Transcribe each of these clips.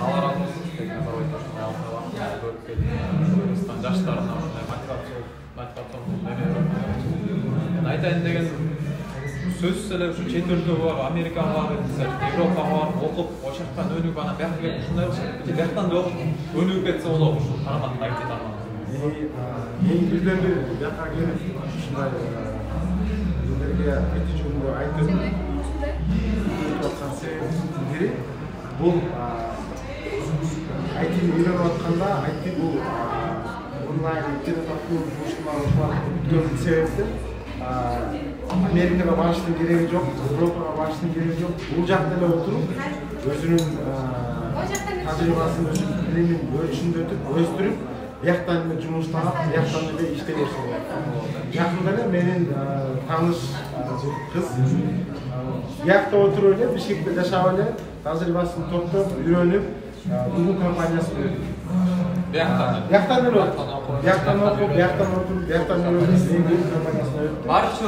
Allah razı olsun. Tek Nazarbayev'de şunday alta var. Görüp geldim. Özbekistan жаштарына ушундай мотивацион эме айтайын деген сөзсүз эле ушу чет элде бар, Америкага барып, Европага барып окуп, ошол жактан өнүгүп анан бияка келип ушундай бияктан да өнүгүп кетсе болот ушу тармакта IT тармагында. Мен бирден бир бияка келип ушундай элерге IT жөнүндө айтып аткан себебим бири бул IT'ni үйрөнүп атканда IT бул онлайн интернет аркылуу жумуштар өткөн себептен Amerika'da барыштын кереги жок, Европага барыштын кереги жок. Бул жакта эле отуруп, өзүнүн тажрыйбасын, өзүнүн билимин өрчүндөтүп, өстүрүп, бияктан эле жумуш таап, бияктан эле иштей берсе болот. Жакында эле менин тааныш кыз биякта отуруп эле, Бишкекте жашап эле, тажрыйбасын топтоп, үйрөнүп, Google компаниясына өтүп. Бияктан эле отуруп, бияктан эле Google компаниясына өтүп. Барчы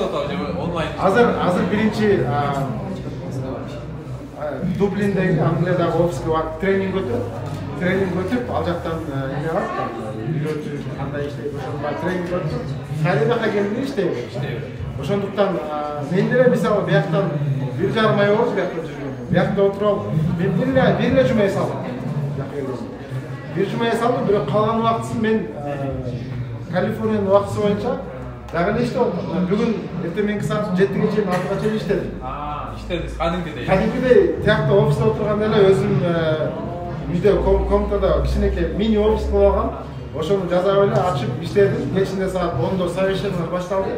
онлайн. Азыр биринчи Дублиндеги Англиядагы офиске барып тренинг өтүп, ал жактан эме бар, үйрөтүү кандай иштейт, ошондо тренинг өтүп, кайда бияка келип иштейт. Ошондуктан мен деле мисалы бияктан 1,5 ай болду биякта жүргөм. Биякта отуруп, мен бир эле жума салдым. Bir cumaya saldım, böyle kalan uaktısı ben Kaliforniya'nın uaktısı boyunca dağın işte oldu. Bugün ertemenki saat 7'ye geçeyim, 6'a geçeyim işledim. İşlediniz, kadınki de tiyakta ofiste oturganda özüm үйдө комнатада кичинекей мини офис болгон. Ошону жаза эле ачып иштедим. Кечинде саат 10:00 совещание башталды.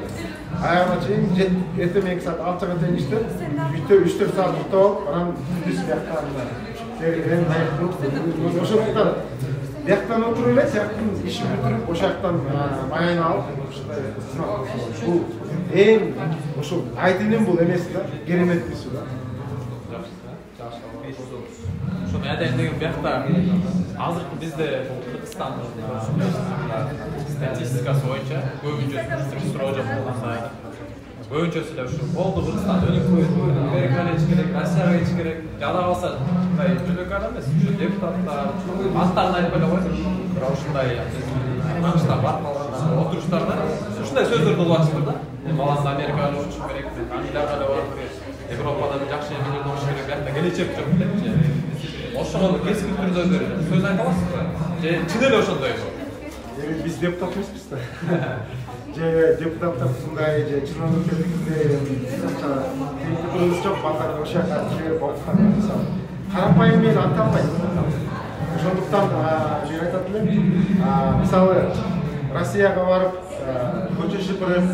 Аягына чейин эртеменки саат 6-га чейин иштеп, 3-4 саат уктап алып, анан түз бияктан ошондуктан бияктан отуруп эле тияктын ишин бүтүрүп, ошол жактан маягын алып, ушундай бул эң ошол айтынын бул эмеси да, кереметтиси да. Şunu aytayын деген биякта азыркы бизде Кыргызстандын статистикасы боюнча көбүнчө суроо жок болгондой көбүнчөсү эле ушу болду Кыргызстан өнүгүп Америкага кетиш керек, Россияга кетиш керек, жада калса мындай жөнөкөй адам эмес, ушу депутаттар аттарын айтпай эле койсун, бирок ушундай аңчылар барып калган отуруштарда ушундай сөздөр болуп атыптыр да. Баламды Америкага учуп керек, мен Англияга эле барып керек, Европада жакшы эмелерди окуш керек, биякта келечек жок депчи. Ошого кескин түрдө бир сөз айта аласызбы? Же чын эле ошондойбу? Биз депутат эмеспиз да. Же депутаттар ушундай же чиновниктердикиндей жок балдар ошол жака жиберип окуткан мисалы. Карапайым мен айта албайм. Ошондуктан мен айтат элем, мисалы Россияга барып көчө шыпырып,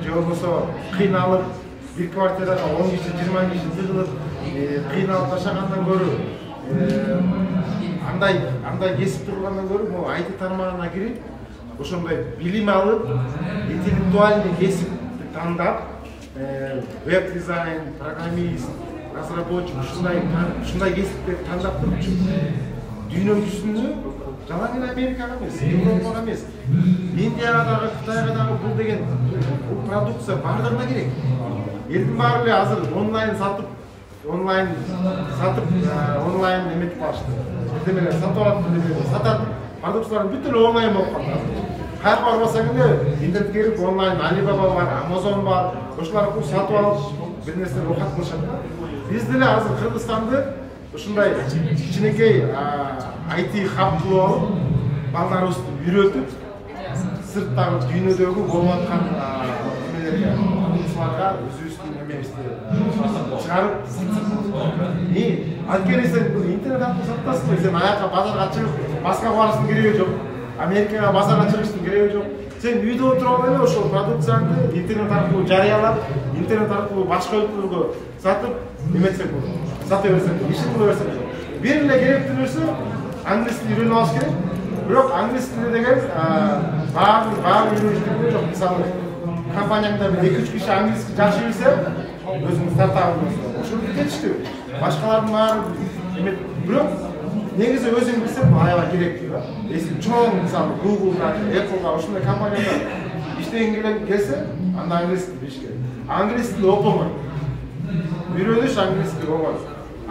же болбосо кыйналып, бир квартирага 10 киши, 20 киши тыгылып, кыйналып жашагандан көрө андай кесип тургандан көрө могу IT тармагына кирип, ошондой билим алып, интеллектуальный кесип тандап, веб дизайн, программист, разработчик ушундай кесиптерди тандап турчу. Дүйнөнүн жүзүндө жалаң эле Америкага эмес, Европага эмес, Индияга дагы, Кытайга дагы бул деген продукция бардыгына керек. Элдин баары эле азыр онлайн сатып эметип калышты. Демелер сатып алат деп сатат. Продукцияларын бүт эле онлайн болуп калды. Кайерге барбасаң эле интернетке кирип онлайн Alibaba бар, Amazon бар, ошолар аркылуу сатып алып бир нерсени окат кылышат. Биз деле азыр Кыргызстанды ушундай кичинекей IT хаб кылып алып, балдарыбызды үйрөтүп, сырттагы дүйнөдөгү болуп аткан эмелерге, продукцияларга өзүбүздүн эмебизди чыгарып анткени сен интернет аркылуу сатасың, сен аяка базарга чыгып, Москвага барыштын кереги жок, Америкага базарга чыгыштын кереги жок. Сен үйдө отуруп эле ошол продукцияңды интернет аркылуу жарыялап, интернет аркылуу башка өлкөлөргө сатып, эметсең болот. Сата берсең, ишин кыла берсең болот. Бир эле керектүү нерсе англис тилин үйрөнүп алыш керек. Бирок англис тили деген баары үйрөнүш керек жок. Мисалы, компанияңда 2-3 киши англиски жакшы билсе, өзүңүз стартабыңыз болсо, ошону жетиштүү. Башкалардын баары эме, бирок негизи өзүң билсең аябай керектүү да. Чоң мисалы Google'га, Apple'га ушундай компанияда иштегиң келсе, анда англис тили билиш керек. Англис тили оңой. Үйрөнүш англис тили оңой.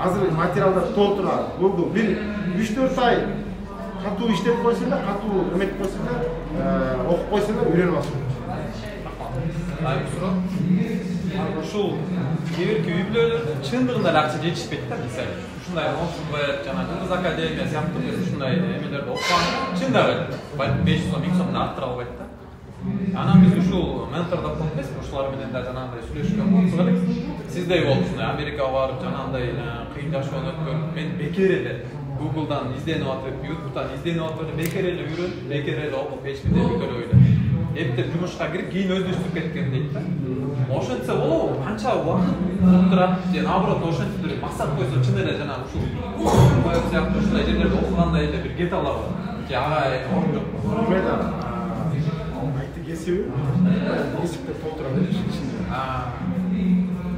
азыр материалдар толтура Google bir 3-4 ay катуу иштеп койсо эле, катуу эметип койсо эле, окуп койсо эле үйрөнүп алыш. Айып суроо. Ушул кээбирки үй бүлөлөр чындыгында эле акча жетишпейт да, мисалы. Ушундай Onsonбет жана Жылдыз академия сыяктуу биз ушундай эмелерди окуган чындап 500 сом, 1000 сомдон арттыра албайт да. Анан биз ушул ментордор болуп эмеспи, ушулар менен да жанагындай сүйлөшкөн болсок элек. Сиздей болуп ушундай Америкага барып жанагындай кыйын жашоону өткөрүп, мен бекер эле Google'дан изденип атып, YouTube'дан изденип атып, бекер эле үйрөнүп, бекер эле окуп, эч кимдей бекер ойлоп. Эптеп жумушка кирип, кийин өздөштүрүп кеткен дейт да. Ошентсе болобу? Канча убакыт отурат, же наоборот ошентип бир максат койсо чын эле жана ушул Onsonбет сыяктуу ушундай жерлерде окугандай эле бир кете алабы? Же ага орун жокпу? Эме айты кесиби, кесипте толтура бериш ичинде.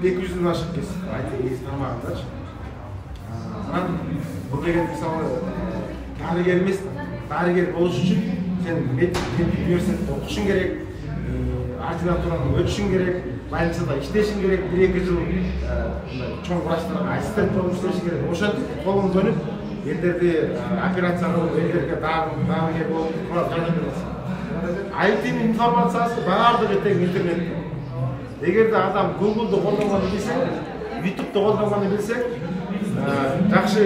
200-дөн ашык кесип, айты кесип тармагындачы. Анан бул деген мисалы дарыгер эмес, дарыгер болуш үчүн сен университетте окушуң керек, ординатураны өтүшүң керек, больницада иштешиң керек, 1-2 жыл чоң врачтарга ассистент болуп иштешиң керек. Ошентип колуң дөнүп, элдерди операция кылып, элдерге дарыгер болуп, жардам бересиң. IT информациясы баардыгы тең интернетте. Эгерде адам Google'ду колдонгонду билсе, YouTube'ду колдонгонду билсе, жакшы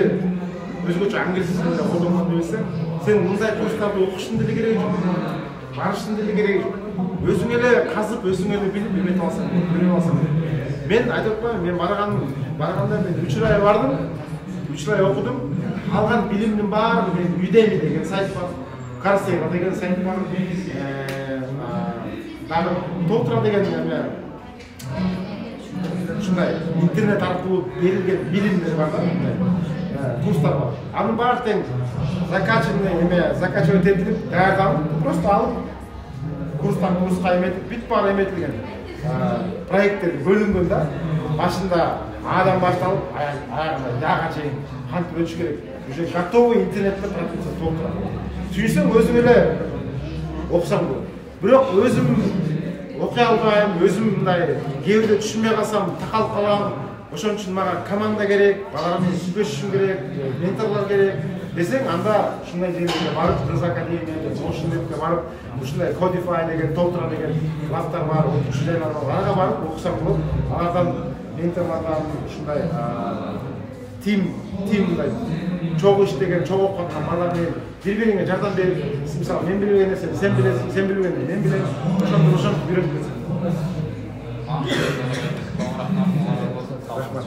өзгөчө англис тилинде колдонгонду билсе, сен мындай курстарды окуштун деле кереги жок. Барыштын деле кереги жок. Өзүң эле казып, өзүң эле билип, эметип алсаң, көрүп алсаң. Мен айтып атпаймынбы, мен барганда мен 3 ай бардым, 3 ай окудум. Алган билимдин баарын мен Udemy деген сайт бар, Coursera деген сайт бар, дагы толтура деген ушундай интернет аркылуу берилген билимдер бар да, курстар бар. Анын баары тең закачивать этилип, даярданып, просто алып курстан курска эметип, бүт баары эметилген проекттер бөлүнгөн да. Башында Адан башталып, аягына Яга чейин кантип өтүш керек. Уже готовый интернетте продукция толтура. Сүйсөң өзүң эле окусаң болот. Бирок өзүм окуй албайм, өзүм мындай кээ бирде түшүнбөй калсам, такалып калам. Ошон үчүн мага команда керек, балдар менен сүйлөшүшүм керек, менторлор керек десең, анда ушундай жерлерге барып, Жылдыз академияга, Onsonбетке барып, ушундай Codify деген, толтура деген лабтар бар, окуучу жайлар бар. Ага барып окусаң болот. Алардан менторлордон ушундай мындай чогуу иштеген, чогуу окуп аткан балдар менен бири-бириңе жардам берип, мисалы мен билбеген нерсени сен билесиң, сен билбегенди мен билем, ошентип үйрөнүп кетсең. Рахмат.